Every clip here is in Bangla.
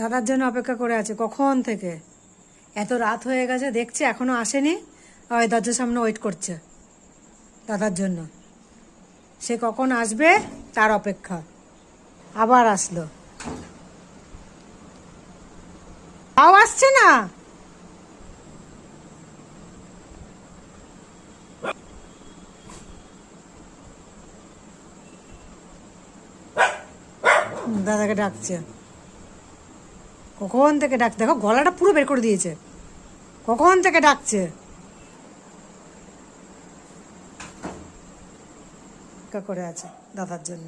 দাদার জন্য অপেক্ষা করে আছে কখন থেকে। এত রাত হয়ে গেছে, দেখছে এখনো আসেনি। ওই দরজার সামনে ওয়েট করছে দাদার জন্য। সে কখন আসবে তার অপেক্ষা। আবার আসলো, তাও আসছে না। দাদাকে ডাকছে, কখন থেকে ডাকছে। দেখো গলাটা পুরো বের করে দিয়েছে, কখন থেকে ডাকছে। করে আছে দাদার জন্য।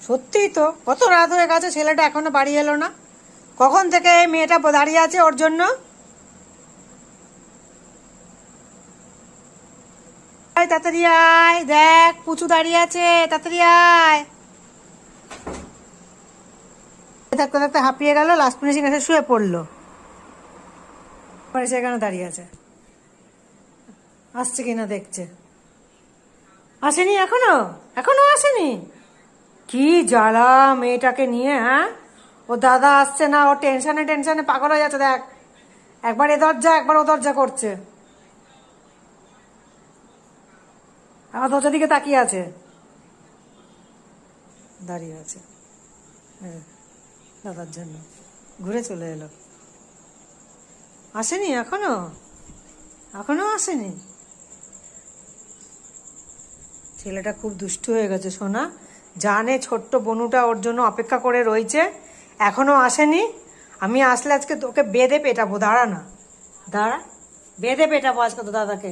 সত্যিই তো, কত রাত হয়ে গেছে, ছেলেটা এখনো বাড়ি এলো না। কখন থেকে এই মেয়েটা দাঁড়িয়ে আছে ওর জন্য। তাড়াতাড়ি আয়, দেখ পুচু দাঁড়িয়ে আছে, তাড়াতাড়ি আয়। থাকতে থাকতে হাঁপিয়ে গেল, লাস্ট ফিনিশিং এসে শুয়ে পড়লো। সেখানে দাঁড়িয়ে আছে, আসছে কিনা দেখছে। আসেনি এখনো, এখনো আসেনি। কি জ্বালা মেয়েটাকে নিয়ে। হ্যাঁ, ও দাদা আসছে না, ও টেনশনে টেনশনে পাগল হয়ে যাচ্ছে। দেখ, একবার এ দরজা একবার ও দরজা করছে, আমার দরজার দিকে তাকিয়ে আছে, দাঁড়িয়ে আছে। হ্যাঁ, দাদার জন্য ঘুরে চলে এলো। আসেনি এখনো, এখনো আসেনি। ছেলেটা খুব দুষ্টু হয়ে গেছে সোনা, জানে ছোট্ট বনুটা ওর জন্য অপেক্ষা করে রয়েছে, এখনো আসেনি। আমি আসলে আজকে তোকে বেঁধে পেটাবো, দাঁড়া না, দাঁড়া, বেঁধে পেটাবো আজকে তো দাদাকে।